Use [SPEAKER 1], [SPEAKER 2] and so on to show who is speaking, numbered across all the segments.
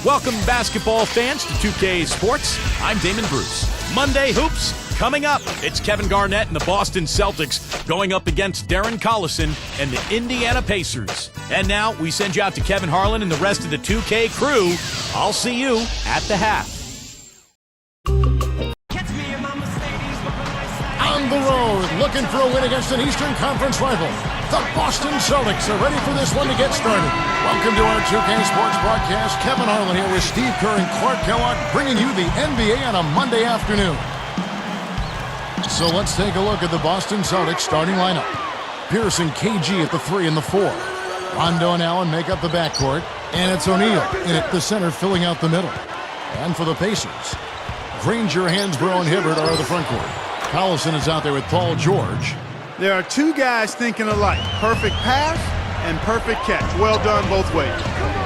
[SPEAKER 1] Welcome, basketball fans, to 2K Sports. I'm Damon Bruce. Monday Hoops coming up. It's Kevin Garnett and the Boston Celtics going up against Darren Collison and the Indiana Pacers. And now we send you out to Kevin Harlan and the rest of the 2K crew. I'll see you at the half.
[SPEAKER 2] On the road, looking for a win against an Eastern Conference rival. The Boston Celtics are ready for this one to get started. Welcome to our 2K Sports broadcast. Kevin Harlan here with Steve Kerr and Clark Kellogg, bringing you the NBA on a Monday afternoon. So let's take a look at the Boston Celtics starting lineup. Pierce and KG at the 3 and the 4. Rondo and Allen make up the backcourt, and it's O'Neal in at the center filling out the middle. And for the Pacers, Granger, Hansbrough, and Hibbert are at the front court. Collison is out there with Paul George.
[SPEAKER 3] There are two guys thinking alike. Perfect pass and perfect catch. Well done both ways.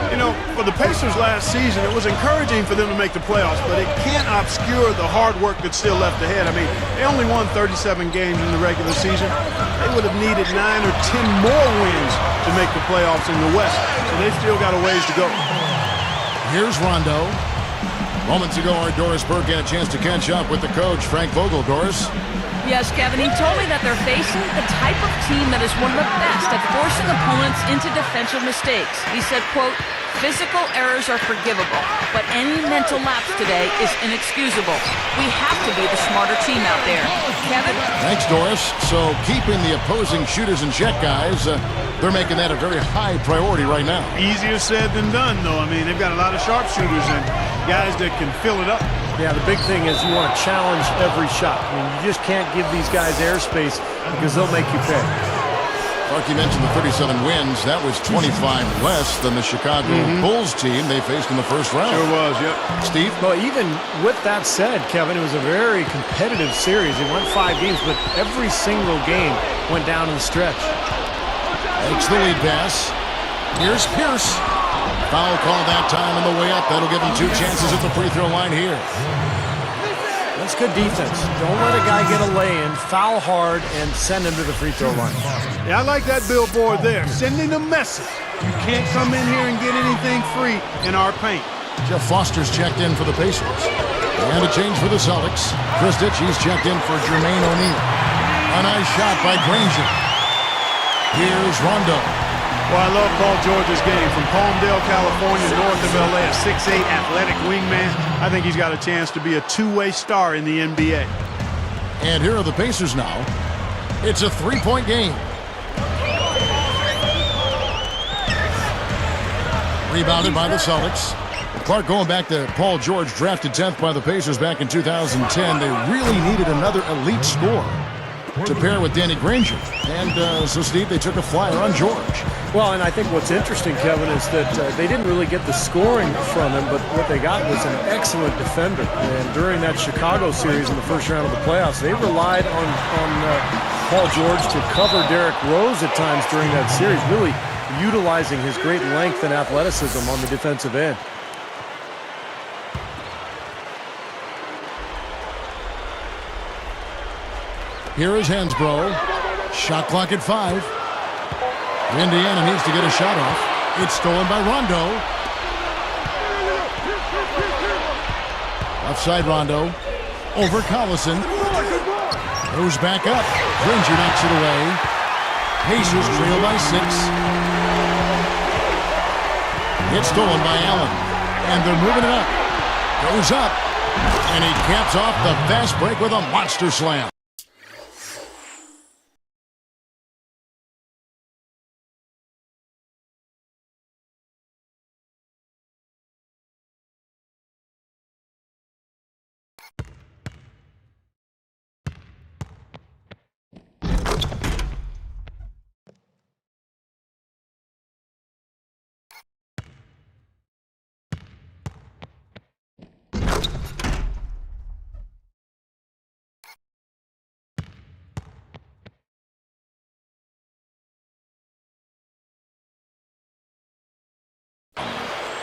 [SPEAKER 3] You know, for the Pacers last season, it was encouraging for them to make the playoffs, but it can't obscure the hard work that's still left ahead. I mean, they only won 37 games in the regular season. They would have needed 9 or 10 more wins to make the playoffs in the West, so they've still got a ways to go.
[SPEAKER 2] Here's Rondo. Moments ago, our Doris Burke had a chance to catch up with the coach, Frank Vogel. Doris?
[SPEAKER 4] Yes, Kevin, he told me that they're facing the type of team that is one of the best at forcing opponents into defensive mistakes. He said, quote, "Physical errors are forgivable, but any mental lapse today is inexcusable. We have to be the smarter team out there." Kevin?
[SPEAKER 2] Thanks, Doris. So keeping the opposing shooters in check, guys, they're making that a very high priority right now.
[SPEAKER 3] Easier said than done, though. I mean, they've got a lot of sharpshooters and guys that can fill it up.
[SPEAKER 5] Yeah, the big thing is you want to challenge every shot. I mean, you just can't give these guys airspace because they'll make you pay.
[SPEAKER 2] Clark, you mentioned the 37 wins. That was 25 less than the Chicago Bulls team they faced in the first round.
[SPEAKER 3] Sure was, yep.
[SPEAKER 2] Steve?
[SPEAKER 5] Well, even with that said, Kevin, it was a very competitive series. It went 5 games, but every single game went down in the stretch.
[SPEAKER 2] Takes the lead pass. Here's Pierce. Foul call that time on the way up. That'll give him 2 chances at the free throw line here.
[SPEAKER 5] That's good defense. Don't let a guy get a lay-in, foul hard, and send him to the free throw line.
[SPEAKER 3] Yeah, I like that billboard there, sending a message. You can't come in here and get anything free in our paint.
[SPEAKER 2] Jeff Foster's checked in for the Pacers. And a change for the Celtics. Chris Ditchy's checked in for Jermaine O'Neal. A nice shot by Granger. Here's Rondo.
[SPEAKER 3] Well, I love Paul George's game. From Palmdale, California, north of L.A., a 6'8" athletic wingman. I think he's got a chance to be a two-way star in the NBA.
[SPEAKER 2] And here are the Pacers now. It's a 3-point game. Rebounded by the Celtics. Clark, going back to Paul George, drafted 10th by the Pacers back in 2010. They really needed another elite scorer to pair with Danny Granger. And so, Steve, they took a flyer on George.
[SPEAKER 5] Well, and I think what's interesting, Kevin, is that they didn't really get the scoring from him, but what they got was an excellent defender. And during that Chicago series in the first round of the playoffs, they relied on Paul George to cover Derrick Rose at times during that series, really utilizing his great length and athleticism on the defensive end.
[SPEAKER 2] Here is Hansbrough. Shot clock at 5. Indiana needs to get a shot off. It's stolen by Rondo. Offside Rondo. Over Collison. Goes back up. Granger knocks it away. Pacers trail by 6. It's stolen by Allen. And they're moving it up. Goes up. And he caps off the fast break with a monster slam.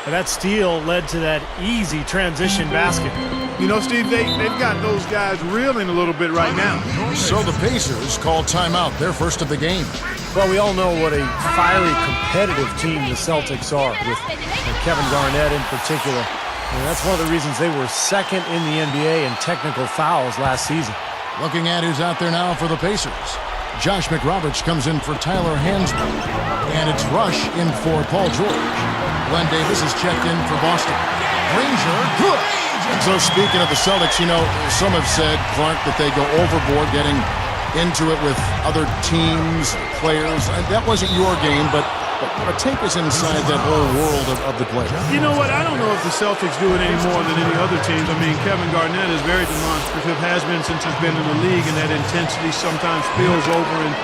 [SPEAKER 5] And that steal led to that easy transition basket.
[SPEAKER 3] You know, Steve, they've got those guys reeling a little bit right now.
[SPEAKER 2] So the Pacers call timeout, their first of the game.
[SPEAKER 5] Well, we all know what a fiery, competitive team the Celtics are, with Kevin Garnett in particular. And that's one of the reasons they were second in the NBA in technical fouls last season.
[SPEAKER 2] Looking at who's out there now for the Pacers. Josh McRoberts comes in for Tyler Hansbrough. And it's Rush in for Paul George. Glenn Davis is checked in for Boston. Granger, good. And so speaking of the Celtics, you know, some have said, Clark, that they go overboard getting into it with other teams, players. That wasn't your game, but take us inside that whole world of the players.
[SPEAKER 3] You know what? I don't know if the Celtics do it any more than any other teams. I mean, Kevin Garnett is very demonstrative, has been since he's been in the league, and that intensity sometimes spills over. And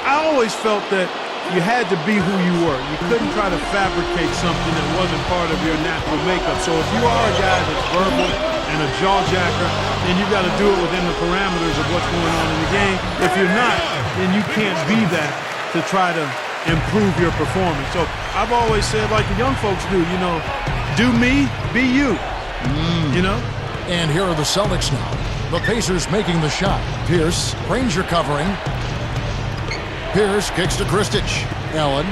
[SPEAKER 3] I always felt that you had to be who you were. You couldn't try to fabricate something that wasn't part of your natural makeup. So if you are a guy that's verbal and a jaw-jacker, then you got to do it within the parameters of what's going on in the game. If you're not, then you can't be that to try to improve your performance. So I've always said, like the young folks do, you know, do me, be you, you know?
[SPEAKER 2] And here are the Celtics now. The Pacers making the shot. Pierce, Granger covering. Pierce kicks to Kristic. Allen.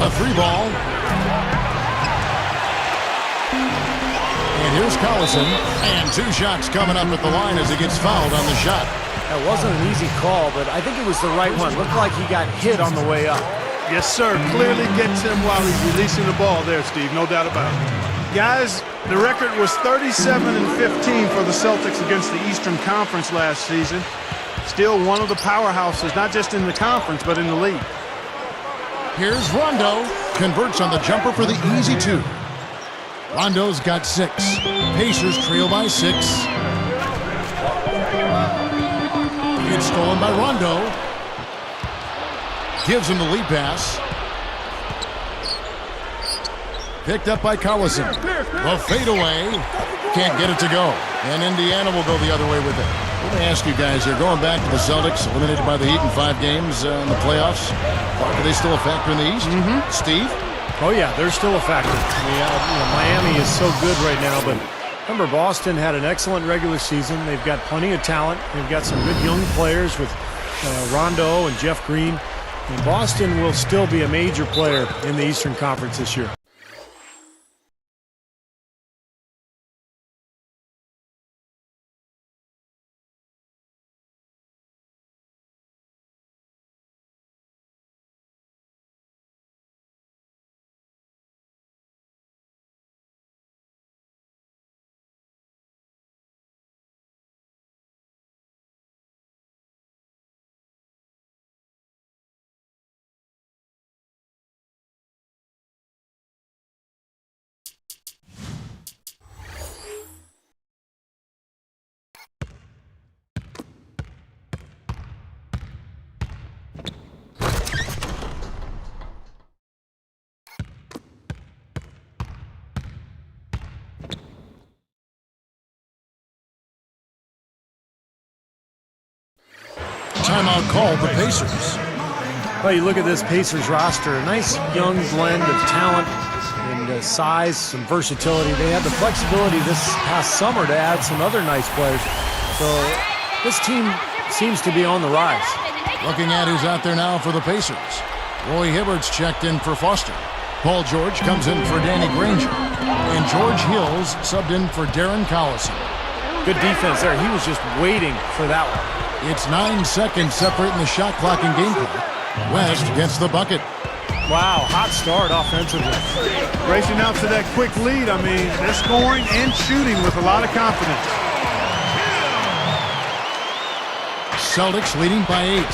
[SPEAKER 2] A three ball. And here's Collison. And two shots coming up at the line as he gets fouled on the shot.
[SPEAKER 5] That wasn't an easy call, but I think it was the right one. Looked like he got hit on the way up.
[SPEAKER 3] Yes, sir. Clearly gets him while he's releasing the ball there, Steve. No doubt about it. Guys, the record was 37-15 for the Celtics against the Eastern Conference last season. Still one of the powerhouses, not just in the conference, but in the league.
[SPEAKER 2] Here's Rondo. Converts on the jumper for the easy two. Rondo's got 6. Pacers trail by 6. It's stolen by Rondo. Gives him the lead pass. Picked up by Collison. The fadeaway. Can't get it to go. And Indiana will go the other way with it. Let me ask you guys here, going back to the Celtics, eliminated by the Heat in 5 games in the playoffs, are they still a factor in the East? Steve?
[SPEAKER 5] Oh, yeah, they're still a factor. I mean, Miami is so good right now, but remember, Boston had an excellent regular season. They've got plenty of talent. They've got some good young players with Rondo and Jeff Green. And Boston will still be a major player in the Eastern Conference this year.
[SPEAKER 2] Timeout called the Pacers.
[SPEAKER 5] Well, you look at this Pacers roster, a nice young blend of talent and size, some versatility. They had the flexibility this past summer to add some other nice players. So this team seems to be on the rise.
[SPEAKER 2] Looking at who's out there now for the Pacers. Roy Hibbert's checked in for Foster. Paul George comes in for Danny Granger. And George Hills subbed in for Darren Collison.
[SPEAKER 5] Good defense there. He was just waiting for that one.
[SPEAKER 2] It's 9 seconds separating the shot clock and game clock. West gets the bucket.
[SPEAKER 5] Wow, hot start offensively.
[SPEAKER 3] Racing out to that quick lead. I mean, they're scoring and shooting with a lot of confidence.
[SPEAKER 2] Celtics leading by 8.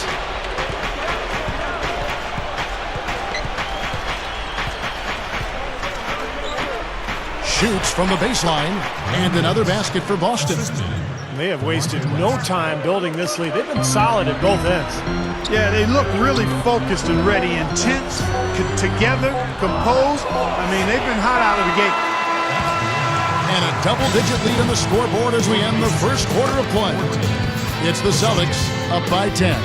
[SPEAKER 2] Shoots from the baseline. And another basket for Boston.
[SPEAKER 5] They have wasted no time building this lead. They've been solid at both ends.
[SPEAKER 3] Yeah, they look really focused and ready, intense, together, composed. I mean, they've been hot out of the gate.
[SPEAKER 2] And a double-digit lead on the scoreboard as we end the first quarter of play. It's the Celtics up by 10.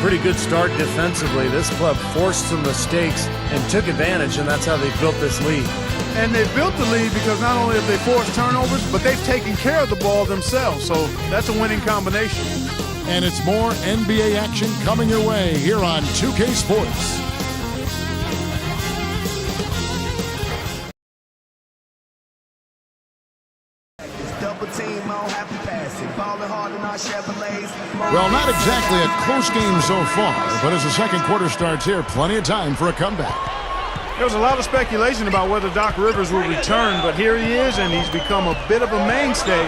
[SPEAKER 5] pretty good start defensively. This club forced some mistakes and took advantage, and that's how they built this lead.
[SPEAKER 3] And they built the lead because not only have they forced turnovers, but they've taken care of the ball themselves. So that's a winning combination.
[SPEAKER 2] And it's more NBA action coming your way here on 2K Sports. Well, not exactly a close game so far, but as the second quarter starts here, plenty of time for a comeback.
[SPEAKER 3] There was a lot of speculation about whether Doc Rivers would return, but here he is, and he's become a bit of a mainstay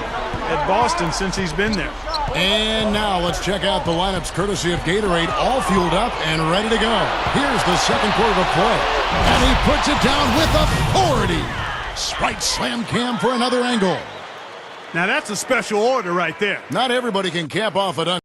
[SPEAKER 3] at Boston since he's been there.
[SPEAKER 2] And now let's check out the lineups courtesy of Gatorade, all fueled up and ready to go. Here's the second quarter of play, and he puts it down with authority. Right slam cam for another angle.
[SPEAKER 3] Now that's a special order right there.
[SPEAKER 2] Not everybody can cap off a dunk.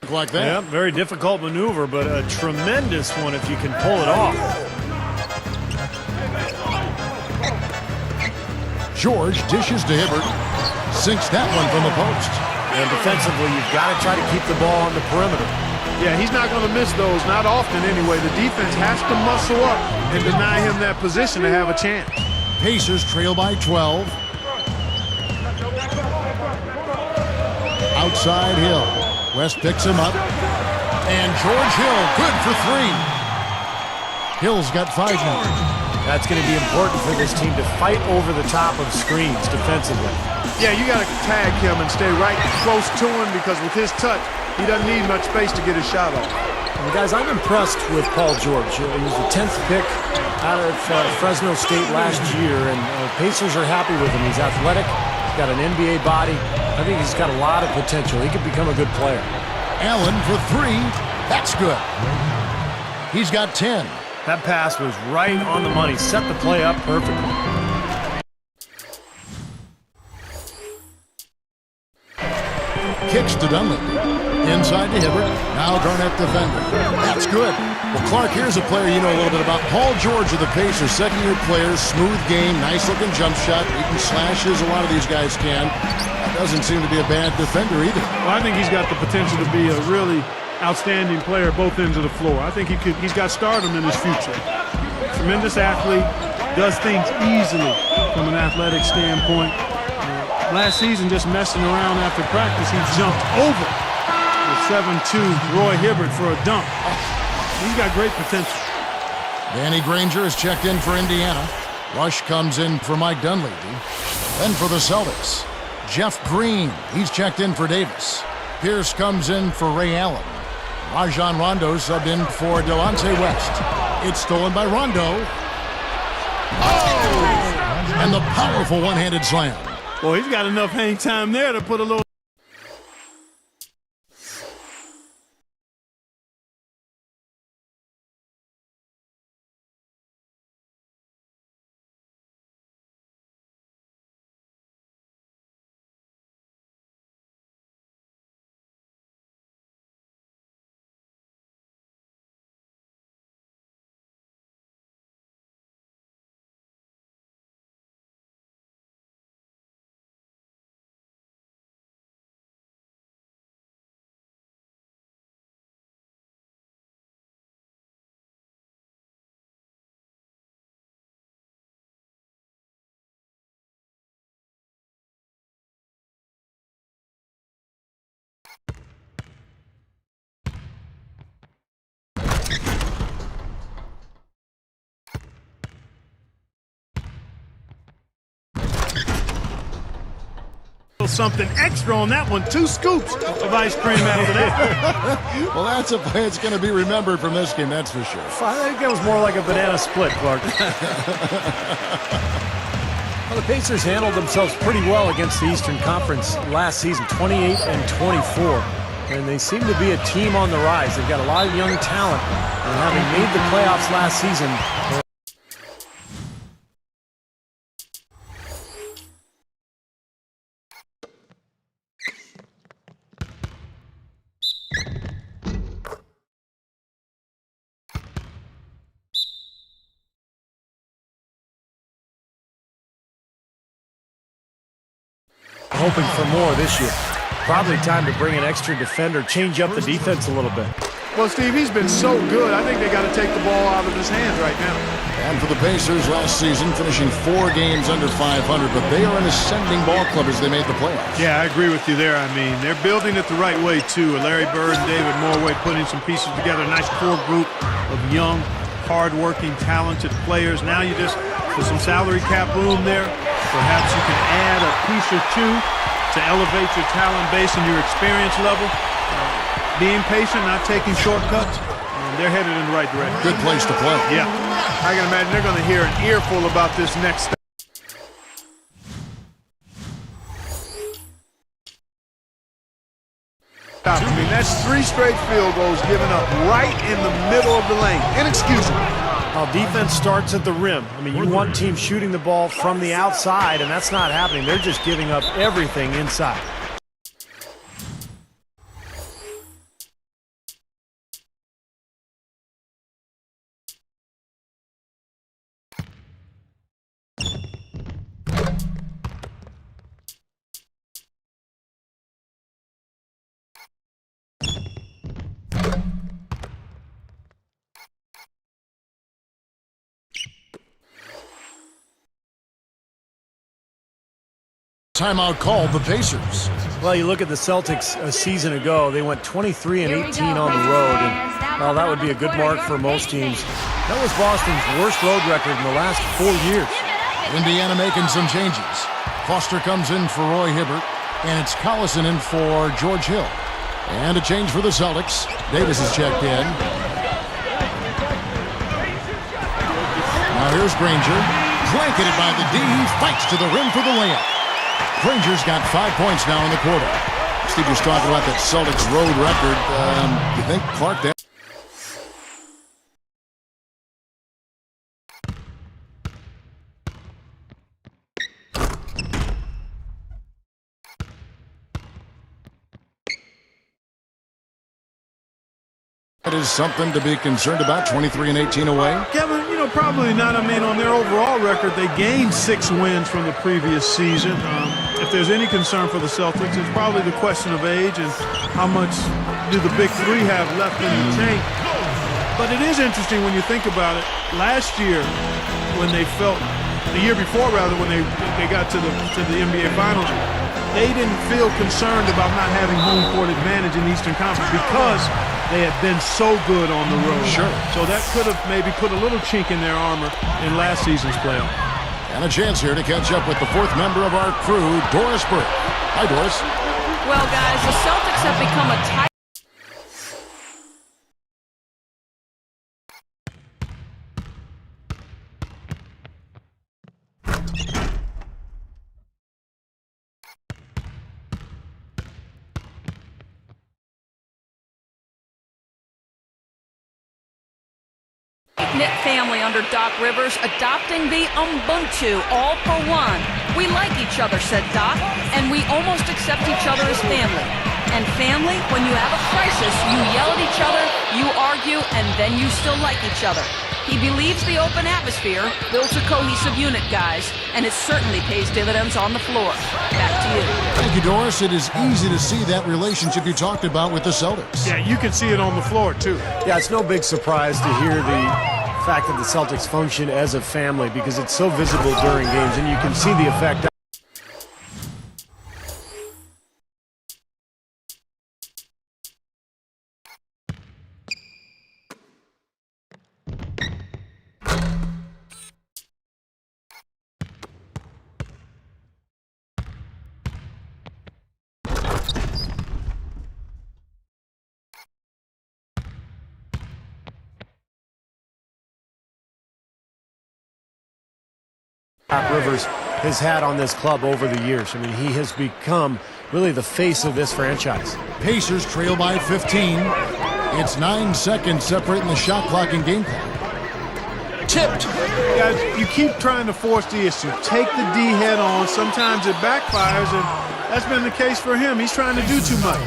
[SPEAKER 2] Like that.
[SPEAKER 5] Yeah, very difficult maneuver, but a tremendous one if you can pull it off.
[SPEAKER 2] George dishes to Hibbert. Sinks that one from the post.
[SPEAKER 5] And defensively, you've got to try to keep the ball on the perimeter.
[SPEAKER 3] Yeah, he's not going to miss those, not often anyway. The defense has to muscle up and deny him that position to have a chance.
[SPEAKER 2] Pacers trail by 12. Outside Hill. West picks him up. And George Hill, good for three. Hill's got 5 now.
[SPEAKER 5] That's going to be important for this team to fight over the top of screens defensively.
[SPEAKER 3] Yeah, you got to tag him and stay right close to him because with his touch, he doesn't need much space to get his shot off.
[SPEAKER 5] Well, guys, I'm impressed with Paul George. He was the 10th pick out of Fresno State last year, and Pacers are happy with him. He's athletic, he's got an NBA body. I think he's got a lot of potential. He could become a good player.
[SPEAKER 2] Allen for 3. That's good. He's got 10.
[SPEAKER 5] That pass was right on the money. Set the play up perfectly.
[SPEAKER 2] Kicks to Dunleavy. Inside to Hibbert. Now Garnett defender. That's good. Well, Clark, here's a player you know a little bit about. Paul George of the Pacers, second-year player, smooth game, nice-looking jump shot. He can slashes. A lot of these guys can. That doesn't seem to be a bad defender either.
[SPEAKER 3] Well, I think he's got the potential to be a really outstanding player both ends of the floor. I think he's got stardom in his future. Tremendous athlete, does things easily from an athletic standpoint. Last season, just messing around after practice, he jumped over the 7'2" Roy Hibbert for a dunk. He's got great potential.
[SPEAKER 2] Danny Granger is checked in for Indiana. Rush comes in for Mike Dunleavy. Then for the Celtics, Jeff Green. He's checked in for Davis. Pierce comes in for Ray Allen. Rajon Rondo subbed in for Delonte West. It's stolen by Rondo. Oh! And the powerful one-handed slam.
[SPEAKER 3] Well, he's got enough hang time there to put a little... Something extra on that one. 2 scoops of ice cream after that.
[SPEAKER 2] Well, that's a play that's going to be remembered from this game, that's for sure.
[SPEAKER 5] I think that was more like a banana split, Clark. Well, the Pacers handled themselves pretty well against the Eastern Conference last season, 28-24. And they seem to be a team on the rise. They've got a lot of young talent. And having made the playoffs last season, hoping for more this year. Probably time to bring an extra defender, change up the defense a little bit.
[SPEAKER 3] Well, Steve, he's been so good. I think they got to take the ball out of his hands right now.
[SPEAKER 2] And for the Pacers last season, finishing 4 games under 500, but they are an ascending ball club as they made the playoffs.
[SPEAKER 3] Yeah, I agree with you there. I mean, they're building it the right way, too. Larry Bird and David Morway putting some pieces together. A nice core group of young, hard-working, talented players. Now you just, for some salary cap room there, perhaps you can add a piece or two to elevate your talent base and your experience level. Being patient, not taking shortcuts, and they're headed in the right direction.
[SPEAKER 2] Good place to play.
[SPEAKER 3] Yeah. I can imagine they're going to hear an earful about this next step. I mean, that's 3 straight field goals given up right in the middle of the lane. Inexcusable.
[SPEAKER 5] Well, defense starts at the rim. I mean, you want teams shooting the ball from the outside, and that's not happening. They're just giving up everything inside.
[SPEAKER 2] Timeout called the Pacers.
[SPEAKER 5] Well, you look at the Celtics a season ago, they went 23-18 on the road, and well, that would be a good mark for most teams. That was Boston's worst road record in the last 4 years.
[SPEAKER 2] Indiana making some changes. Foster comes in for Roy Hibbert, and it's Collison in for George Hill. And a change for the Celtics. Davis is checked in. Now here's Granger. Blanketed by the D. He fights to the rim for the layup. Granger's got 5 points now in the quarter. Steve was talking about that Celtics road record. You think Clark that? That is something to be concerned about. 23-18 away.
[SPEAKER 3] Kevin, probably not. I mean, on their overall record, they gained 6 wins from the previous season. If there's any concern for the Celtics, it's probably the question of age and how much do the big 3 have left in the tank. But it is interesting when you think about it. Last year, the year before rather, when they got to the NBA Finals, they didn't feel concerned about not having home court advantage in the Eastern Conference because they had been so good on the road.
[SPEAKER 2] Sure.
[SPEAKER 3] So that could have maybe put a little chink in their armor in last season's playoff.
[SPEAKER 2] And a chance here to catch up with the 4th member of our crew, Doris Burke. Hi, Doris.
[SPEAKER 4] Well, guys, the Celtics have become a tight knit family under Doc Rivers, adopting the Ubuntu, all for one. We like each other, said Doc, and we almost accept each other as family. And family, when you have a crisis, you yell at each other, you argue, and then you still like each other. He believes the open atmosphere builds a cohesive unit, guys, and it certainly pays dividends on the floor. Back to you.
[SPEAKER 2] Thank you, Doris. It is easy to see that relationship you talked about with the Celtics.
[SPEAKER 3] Yeah, you can see it on the floor, too.
[SPEAKER 5] Yeah, it's no big surprise to hear the fact that the Celtics function as a family because it's so visible during games, and you can see the effect. Doc Rivers has had on this club over the years. I mean, he has become really the face of this franchise.
[SPEAKER 2] Pacers trail by 15. It's 9 seconds separating the shot clock and game clock. Tipped.
[SPEAKER 3] Guys, you keep trying to force the issue. Take the D head on. Sometimes it backfires, and that's been the case for him. He's trying to do too much.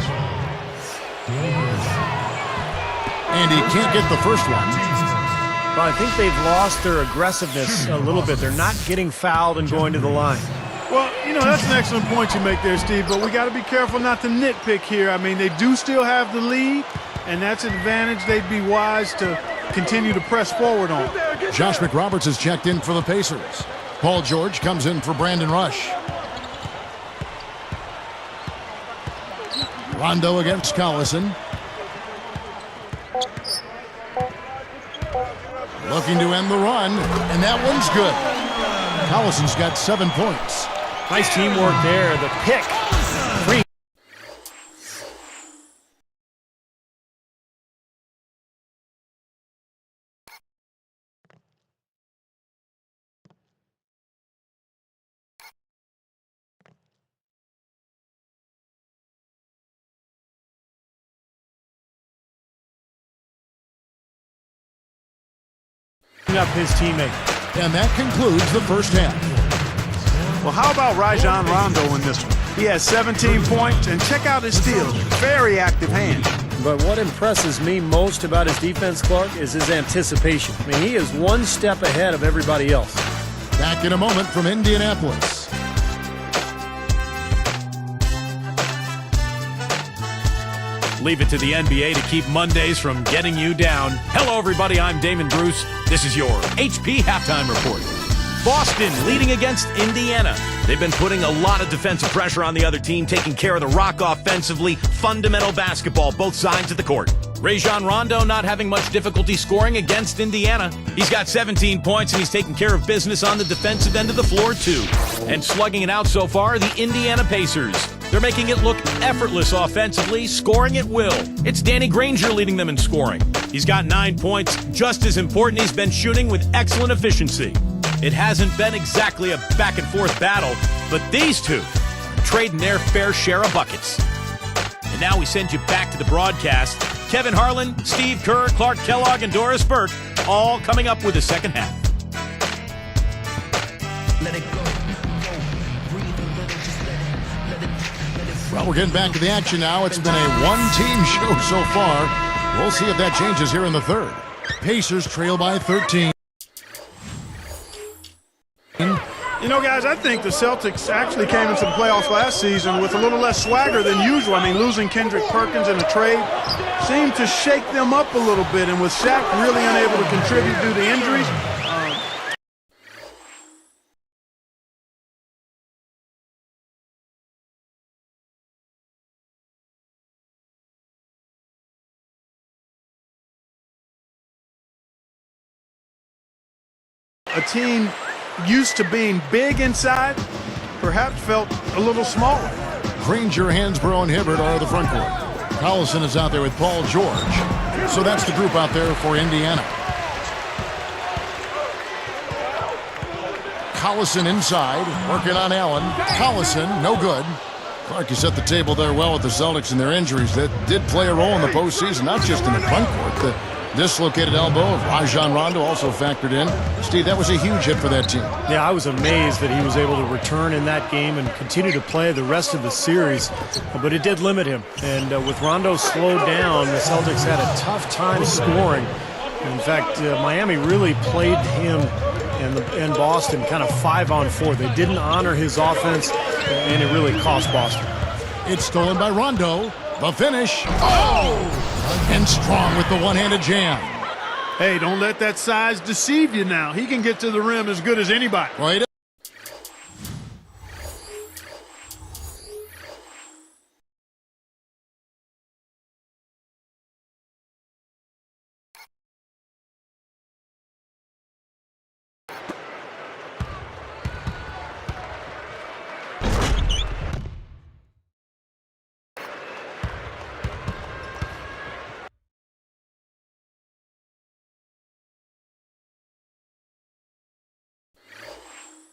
[SPEAKER 2] And he can't get the first one.
[SPEAKER 5] But I think they've lost their aggressiveness a little bit. They're not getting fouled and going to the line.
[SPEAKER 3] Well, you know, that's an excellent point you make there, Steve, but we got to be careful not to nitpick here. I mean, they do still have the lead, and that's an advantage they'd be wise to continue to press forward on.
[SPEAKER 2] Josh McRoberts has checked in for the Pacers. Paul George comes in for Brandon Rush. Rondo against Collison. Looking to end the run, and that one's good. Collison's got 7 points.
[SPEAKER 5] Nice teamwork there. The pick. Free. Up his teammate.
[SPEAKER 2] And that concludes the first half.
[SPEAKER 3] Well, how about Rajon Rondo in this one? He has 17 points, and check out his steals. Very active hand.
[SPEAKER 5] But what impresses me most about his defense, Clark, is his anticipation. I mean, he is one step ahead of everybody else.
[SPEAKER 2] Back in a moment from Indianapolis.
[SPEAKER 1] Leave it to the NBA to keep Mondays from getting you down. Hello, everybody. I'm Damon Bruce. This is your HP Halftime Report. Boston leading against Indiana. They've been putting a lot of defensive pressure on the other team, taking care of the rock offensively. Fundamental basketball, both sides of the court. Rajon Rondo not having much difficulty scoring against Indiana. He's got 17 points, and he's taking care of business on the defensive end of the floor, too. And slugging it out so far, the Indiana Pacers. They're making it look effortless offensively, scoring at will. It's Danny Granger leading them in scoring. He's got 9 points. Just as important, he's been shooting with excellent efficiency. It hasn't been exactly a back-and-forth battle, but these two are trading their fair share of buckets. And now we send you back to the broadcast. Kevin Harlan, Steve Kerr, Clark Kellogg, and Doris Burke all coming up with the second half.
[SPEAKER 6] Let it go.
[SPEAKER 2] Well, we're getting back to the action now. It's been a one-team show so far. We'll see if that changes here in the third. Pacers trail by 13.
[SPEAKER 3] You know, guys, I think the Celtics actually came into the playoffs last season with a little less swagger than usual. I mean, losing Kendrick Perkins in a trade seemed to shake them up a little bit, and with Shaq really unable to contribute due to injuries, a team used to being big inside perhaps felt a little smaller.
[SPEAKER 2] Granger, Hansbrough, and Hibbert are the front court. Collison is out there with Paul George. So that's the group out there for Indiana. Collison inside, working on Allen. Collison, no good. Clark has set the table there well with the Celtics and their injuries that did play a role in the postseason, not just in the front court. The dislocated elbow of Rajon Rondo also factored in. Steve, that was a huge hit for that team.
[SPEAKER 5] Yeah, I was amazed that he was able to return in that game and continue to play the rest of the series, but it did limit him. And with Rondo slowed down, the Celtics had a tough time scoring. In fact, Miami really played him and Boston kind of 5-on-4. They didn't honor his offense, and it really cost Boston.
[SPEAKER 2] It's stolen by Rondo. The finish. Oh! And strong with the one-handed jam.
[SPEAKER 3] Hey, don't let that size deceive you now. He can get to the rim as good as anybody.
[SPEAKER 2] Right.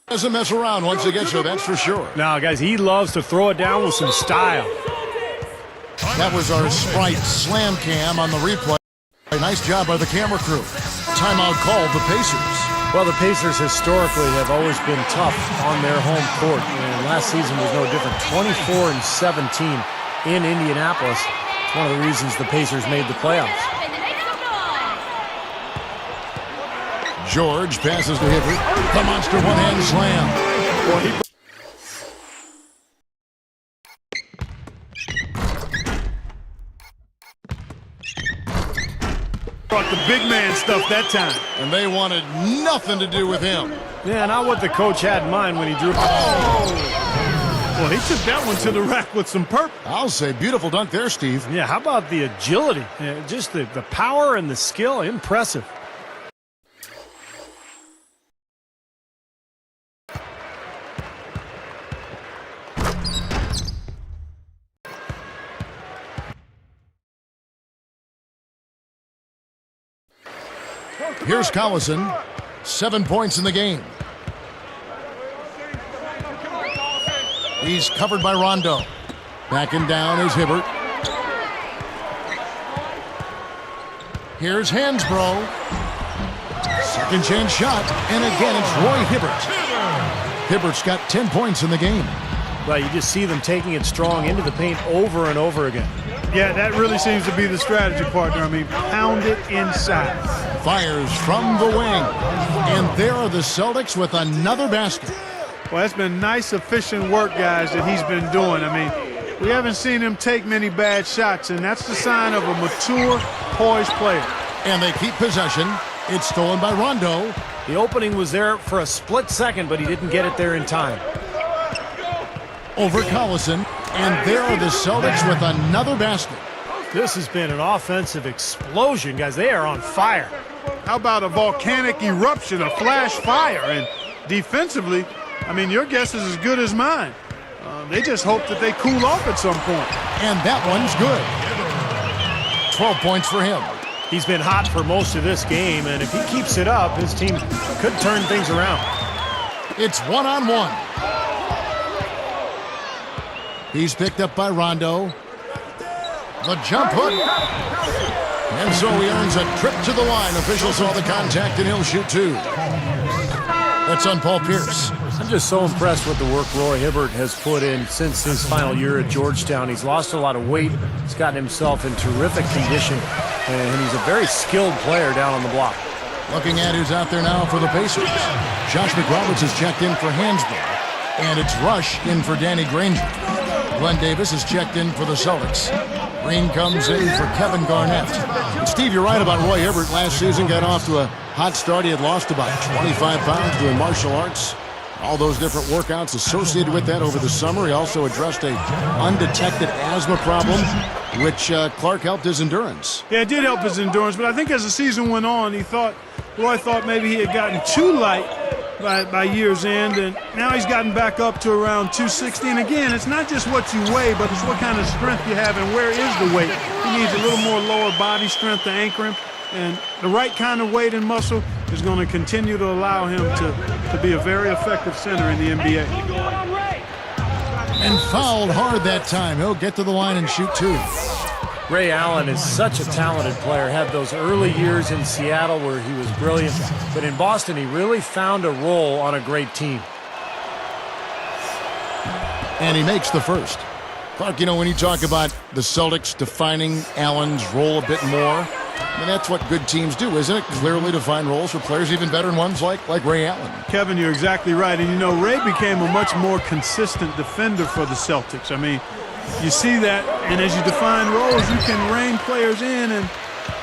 [SPEAKER 2] Doesn't mess around once he gets there, that's for sure.
[SPEAKER 5] Now, guys, he loves to throw it down with some style.
[SPEAKER 2] That was our Sprite slam cam on the replay. Nice job by the camera crew. Timeout called the Pacers.
[SPEAKER 5] Well, the Pacers historically have always been tough on their home court, and last season was no different. 24-17 in Indianapolis. It's one of the reasons the Pacers made the playoffs.
[SPEAKER 2] George passes to Hibbert. The monster one-hand slam.
[SPEAKER 3] Brought the big man stuff that time.
[SPEAKER 2] And they wanted nothing to do with him.
[SPEAKER 5] Yeah, not what the coach had in mind when he drew.
[SPEAKER 3] Well, he took that one to the rack with some purpose.
[SPEAKER 2] I'll say beautiful dunk there, Steve.
[SPEAKER 5] Yeah, how about the agility? Just the power and the skill, impressive.
[SPEAKER 2] Here's Collison. 7 points in the game. He's covered by Rondo. Backing down is Hibbert. Here's Hansbrough. Second chance shot. And again, it's Roy Hibbert. Hibbert's got 10 points in the game.
[SPEAKER 5] Well, you just see them taking it strong into the paint over and over again.
[SPEAKER 3] Yeah, that really seems to be the strategy, partner. I mean, pound it inside.
[SPEAKER 2] Fires from the wing. And there are the Celtics with another basket.
[SPEAKER 3] Well, that's been nice, efficient work, guys, that he's been doing. I mean, we haven't seen him take many bad shots, and that's the sign of a mature, poised player.
[SPEAKER 2] And they keep possession. It's stolen by Rondo.
[SPEAKER 5] The opening was there for a split second, but he didn't get it there in time.
[SPEAKER 2] Over Collison. And there are the Celtics with another basket.
[SPEAKER 5] This has been an offensive explosion, guys. They are on fire.
[SPEAKER 3] How about a volcanic eruption, a flash fire? And defensively, I mean, your guess is as good as mine. They just hope that they cool off at some point.
[SPEAKER 2] And that one's good. 12 points for him.
[SPEAKER 5] He's been hot for most of this game, and if he keeps it up, his team could turn things around.
[SPEAKER 2] It's one-on-one. He's picked up by Rondo. The jump hook. And so he earns a trip to the line. Officials saw the contact, and he'll shoot two. That's on Paul Pierce.
[SPEAKER 5] I'm just so impressed with the work Roy Hibbert has put in since his final year at Georgetown. He's lost a lot of weight. He's gotten himself in terrific condition, and he's a very skilled player down on the block.
[SPEAKER 2] Looking at who's out there now for the Pacers. Josh McRoberts has checked in for Hansbrough. And it's Rush in for Danny Granger. Glenn Davis is checked in for the Celtics. Green comes in for Kevin Garnett. And Steve, you're right about Roy Hibbert. Last season got off to a hot start. He had lost about 25 pounds doing martial arts. All those different workouts associated with that over the summer. He also addressed a undetected asthma problem, which Clark helped his endurance.
[SPEAKER 3] Yeah, it did help his endurance, but I think as the season went on, Roy thought maybe he had gotten too light by year's end, and now he's gotten back up to around 260. And again, it's not just what you weigh, but it's what kind of strength you have and where is the weight. He needs a little more lower body strength to anchor him, and the right kind of weight and muscle is going to continue to allow him to be a very effective center in the NBA.
[SPEAKER 2] And fouled hard that time. He'll get to the line and shoot two.
[SPEAKER 5] Ray Allen is such a talented player. Had those early years in Seattle where he was brilliant, but in Boston he really found a role on a great team.
[SPEAKER 2] And he makes the first. Clark, you know, when you talk about the Celtics defining Allen's role a bit more, I mean, that's what good teams do, isn't it? Clearly define roles for players, even veteran ones like Ray Allen.
[SPEAKER 3] Kevin, you're exactly right. And, you know, Ray became a much more consistent defender for the Celtics. I mean, you see that, and as you define roles, you can rein players in, and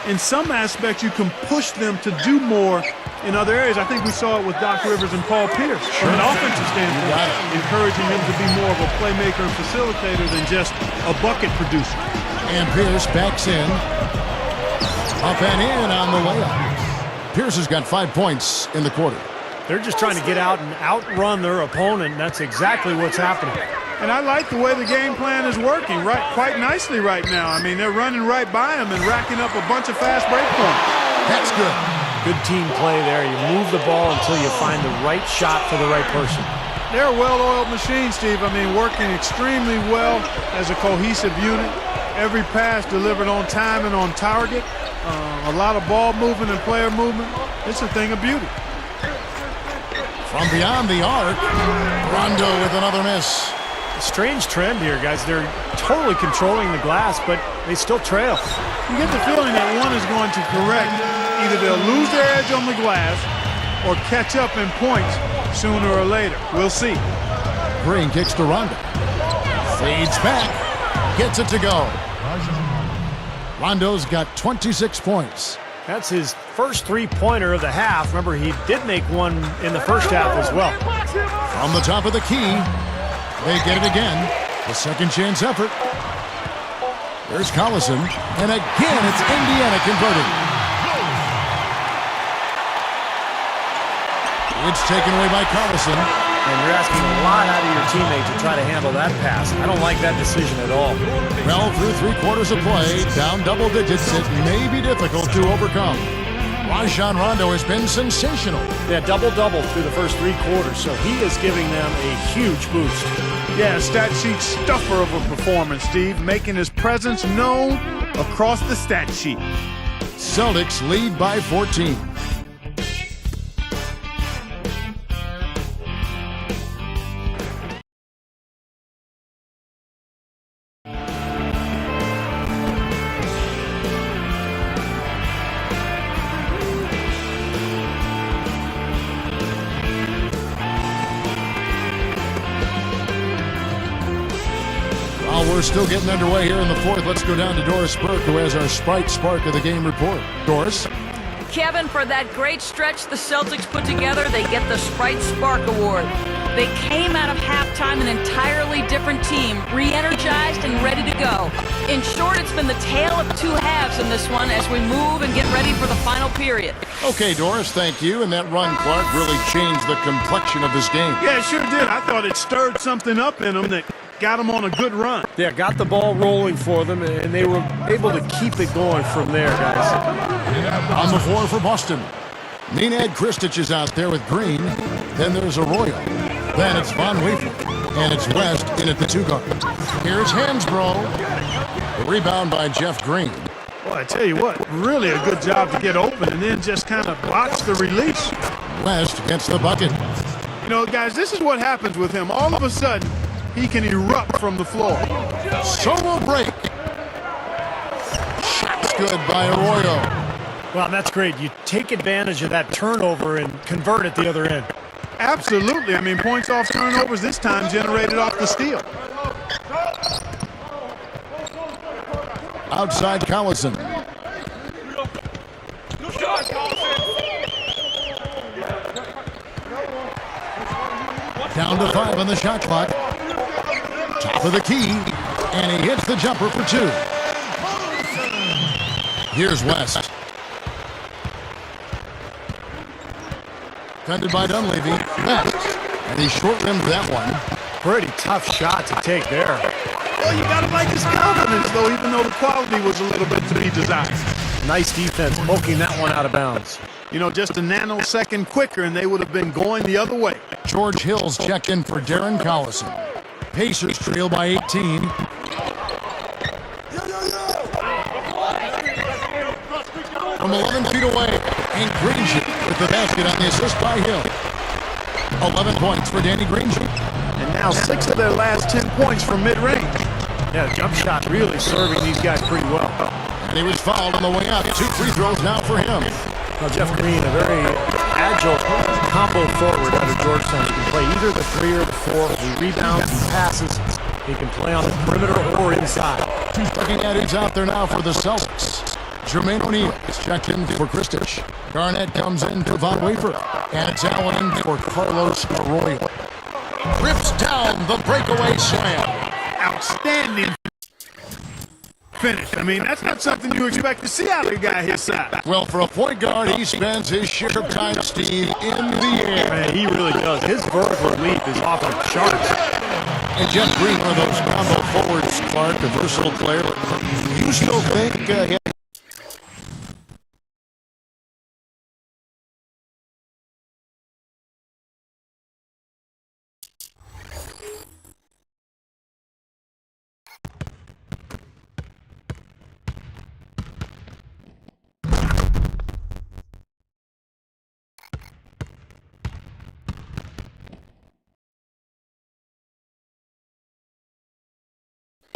[SPEAKER 3] in some aspects you can push them to do more in other areas. I think we saw it with Doc Rivers and Paul Pierce. From an offensive standpoint, encouraging them to be more of a playmaker and facilitator than just a bucket producer.
[SPEAKER 2] And Pierce backs in. Up and in on the layup. Pierce has got 5 points in the quarter.
[SPEAKER 5] They're just trying to get out and outrun their opponent, and that's exactly what's happening.
[SPEAKER 3] And I like the way the game plan is working quite nicely right now. I mean, they're running right by him and racking up a bunch of fast break points.
[SPEAKER 2] That's good.
[SPEAKER 5] Good team play there. You move the ball until you find the right shot for the right person.
[SPEAKER 3] They're a well-oiled machine, Steve. I mean, working extremely well as a cohesive unit. Every pass delivered on time and on target. A lot of ball movement and player movement. It's a thing of beauty.
[SPEAKER 2] From beyond the arc, Rondo with another miss.
[SPEAKER 5] A strange trend here, guys. They're totally controlling the glass, but they still trail.
[SPEAKER 3] You get the feeling that one is going to correct. Either they'll lose their edge on the glass or catch up in points sooner or later. We'll see.
[SPEAKER 2] Green kicks to Rondo. Fades back. Gets it to go. Rondo's got 26 points.
[SPEAKER 5] That's his first three-pointer of the half. Remember, he did make one in the first half as well.
[SPEAKER 2] From the top of the key, they get it again. The second chance effort. There's Collison, and again it's Indiana converting. It's taken away by Collison.
[SPEAKER 5] And you're asking a lot out of your teammate to try to handle that pass. I don't like that decision at all.
[SPEAKER 2] Well, through 3/4 of play, down double digits, it may be difficult to overcome. Rajon Rondo has been sensational.
[SPEAKER 5] Yeah, double-double through the first 3 quarters, so he is giving them a huge boost.
[SPEAKER 3] Yeah, stat sheet stuffer of a performance, Steve, making his presence known across the stat sheet.
[SPEAKER 2] Celtics lead by 14. We're still getting underway here in the fourth. Let's go down to Doris Burke, who has our Sprite Spark of the Game report. Doris?
[SPEAKER 4] Kevin, for that great stretch the Celtics put together, they get the Sprite Spark Award. They came out of halftime an entirely different team, re-energized and ready to go. In short, it's been the tale of two halves in this one as we move and get ready for the final period.
[SPEAKER 2] Okay, Doris, thank you. And that run, Clark, really changed the complexion of this game.
[SPEAKER 3] Yeah, it sure did. I thought it stirred something up in them that got them on a good run.
[SPEAKER 5] Yeah, got the ball rolling for them, and they were able to keep it going from there, guys.
[SPEAKER 2] On the floor for Boston, Nenad Kristich is out there with Green. Then there's Arroyo. Then it's Von Weaver. And it's West in at the 2 guard. Here's Hansbrough. The rebound by Jeff Green.
[SPEAKER 3] Well, I tell you what, really a good job to get open and then just kind of botch the release.
[SPEAKER 2] West gets the bucket.
[SPEAKER 3] You know, guys, this is what happens with him. All of a sudden, he can erupt from the floor.
[SPEAKER 2] Solo break. Shot's good by Arroyo.
[SPEAKER 5] Well, that's great. You take advantage of that turnover and convert at the other end.
[SPEAKER 3] Absolutely. I mean, points off turnovers this time generated off the steal.
[SPEAKER 2] Outside Collison. Down to 5 on the shot clock. Top of the key, and he hits the jumper for 2. Here's West. Defended by Dunleavy. West. And he short-rimmed that one.
[SPEAKER 5] Pretty tough shot to take there.
[SPEAKER 3] Well, you got to like his confidence, though, even though the quality was a little bit to be desired.
[SPEAKER 5] Nice defense, poking that one out of bounds.
[SPEAKER 3] You know, just a nanosecond quicker, and they would have been going the other way.
[SPEAKER 2] George Hill's checked in for Darren Collison. Pacers trail by 18. From 11 feet away, and Greenship with the basket on the assist by Hill. 11 points for Danny Greenship.
[SPEAKER 3] And now 6 of their last 10 points from mid-range.
[SPEAKER 5] Yeah, jump shot really serving these guys pretty well.
[SPEAKER 2] And he was fouled on the way out. 2 free throws now for him.
[SPEAKER 5] Now, Jeff Green, a very agile combo forward out of Georgetown. He can play either the 3 or the 4. He rebounds, he passes. He can play on the perimeter or inside.
[SPEAKER 2] Looking at who's out there now for the Celtics. Jermaine O'Neal is checked in for Kristich. Garnett comes in for Von Weaver. And it's Allen in for Carlos Arroyo. Rips down the breakaway slam.
[SPEAKER 3] Outstanding finish. I mean, that's not something you expect to see out of a guy his size.
[SPEAKER 2] Well, for a point guard, he spends his share of time, Steve, in the air.
[SPEAKER 5] Man, he really does. His vertical leap is off the charts.
[SPEAKER 2] And Jeff Green, one of those combo forwards, Clark, a versatile player. You still think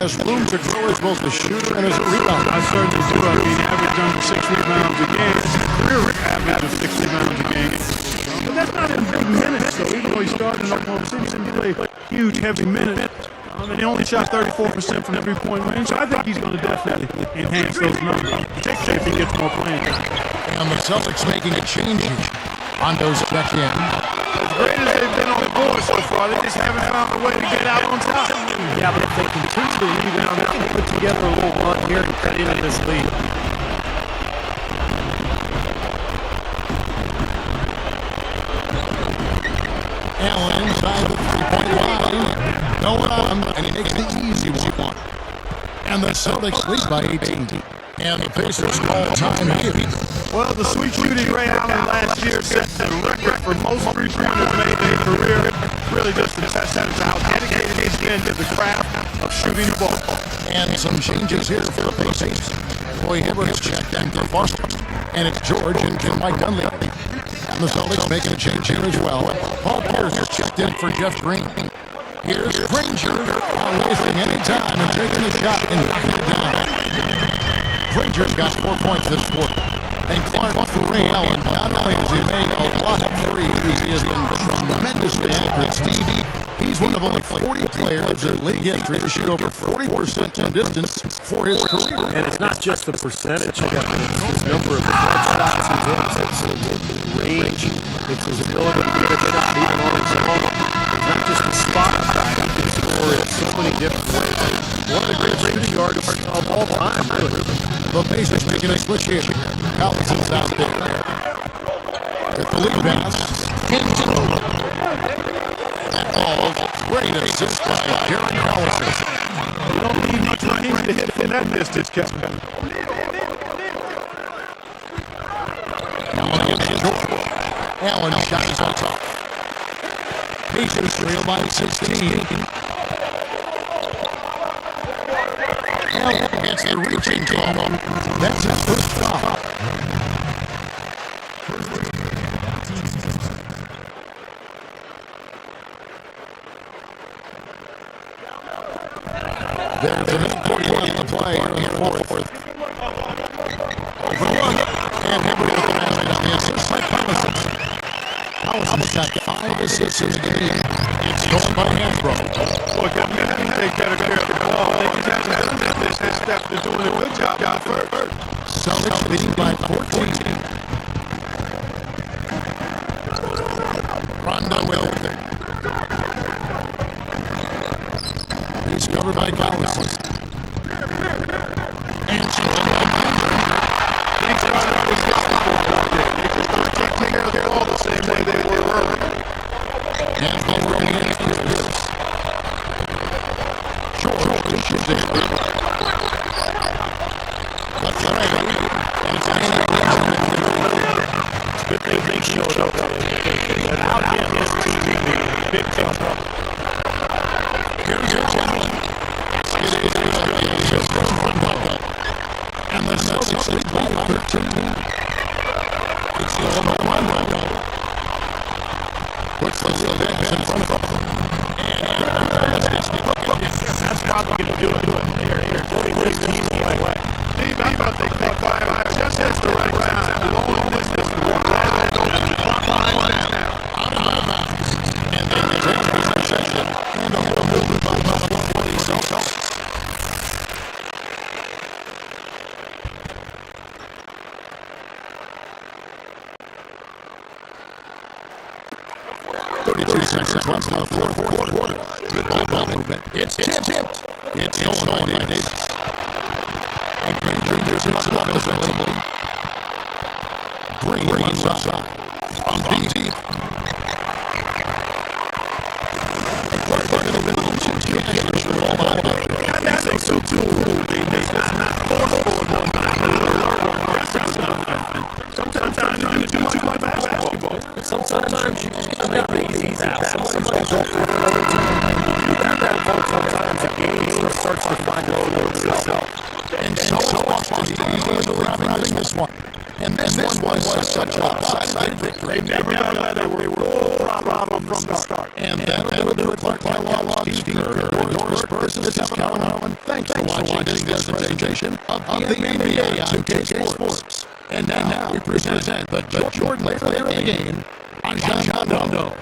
[SPEAKER 2] has room to grow as both a shooter and as a rebounder?
[SPEAKER 3] I certainly do. I mean, average under 6 rebounds a game. It's a career average of 6 rebounds a game. But that's not in big minutes, so even though he started in Oklahoma City, he didn't play huge, heavy minutes. I mean, he only shot 34% from the three-point range, so I think he's going to definitely enhance those numbers, particularly if he gets more playing time.
[SPEAKER 2] And the Celtics making a change here. Hondo's checked in.
[SPEAKER 3] As great as they've been on the board so far, they just haven't found a way to get out on top.
[SPEAKER 5] Yeah, but if they continue to rebound, they can put together a little run here to cut into this lead.
[SPEAKER 2] Allen inside the three-point line. No one, and he makes the easy one. And the Celtics lead by 18. And the Pacers all-time lead.
[SPEAKER 3] Well, the sweet shooting Ray Allen last year set the record for most three-pointers made in his career. Really just a testament to how dedicated he's been to the craft of shooting the ball.
[SPEAKER 2] And some changes here for the Pacers. Roy Hibbert's checked in for Foster. And it's George and Mike Dunleavy. And the Celtics making a change here as well. Paul Pierce is checked in for Jeff Green. Here's Granger, not wasting any time and taking the shot and knocking it down. Granger's got 4 points this quarter. And Clark for Ray Allen, not only has he made a lot of threes, he has been tremendously accurate. Stevie, he's one of only 40 players in league history to shoot over 40% from distance for his career.
[SPEAKER 5] And it's not just the percentage, Kevin. It's his number of shots he hits. It's his range. It's his ability to get a shot even on his own. It's not just the spot. He can score in so many different ways. One of the great shooting guards of all time, really.
[SPEAKER 2] The Pacers making a switch here. Collison's out there. With the lead pass. That ball, great assist by Darren Collison.
[SPEAKER 3] You don't need much range to hit from that distance, Kevin.
[SPEAKER 2] Allen against George. Allen shot is on top. Pacers trail by 16. Allen gets the reaching draw. That's his first foul. There's a minute 41 to play in the fourth. Over one. And Hibbert with the basket on the assist by Collison. Collison's got 5 assists in the game. It's stolen by Hansbrough.
[SPEAKER 3] Look, I mean, they take better care of the ball. They just haven't done this step. They're doing a good job out first.
[SPEAKER 2] Celtics leading by 14. Rondo will. He's covered by Collison. And stolen by Miner.
[SPEAKER 3] These guys are the they just don't take care of the ball the same way they were earlier.
[SPEAKER 2] And over again, George is there. Let's try.
[SPEAKER 5] Good thing they showed up. Without him, this team would be in big trouble.
[SPEAKER 2] Here's your challenge. And the Celtics lead by 13. It's still no one right. Puts the real pass in front of them.
[SPEAKER 5] That's probably going to do it. They're putting this team away.
[SPEAKER 3] Steve, I thought they caught fire just at the right time. Long distance to walk right on the clock line now.
[SPEAKER 2] Out of bounds. And then they take possession. And a little movement by Buffalo for the Celtics. Seconds left in the fourth quarter. Good ball movement. It's tipped. It's going on by Davis. And Granger gives it to the defensively. Green left side. On deep. And Clark in the middle. Catches the ball by the
[SPEAKER 3] That makes so cool. They make us not forceful enough. Sometimes you're going to do too much basketball.
[SPEAKER 5] Sometimes you just make the easy out. Somebody's over another team. You got that ball sometimes a game starts to find itself.
[SPEAKER 2] And so Boston having this one. And this was such an upside victory.
[SPEAKER 3] They never got to let it were full throttle from the start.
[SPEAKER 2] And that'll do it for Kellogg, Steve Kerr, Doris Burris, this is Kevin Harlan. Thanks for watching this presentation of the NBA on 2K Sports. And now we present the Jordan Player of the Game on John Rondo.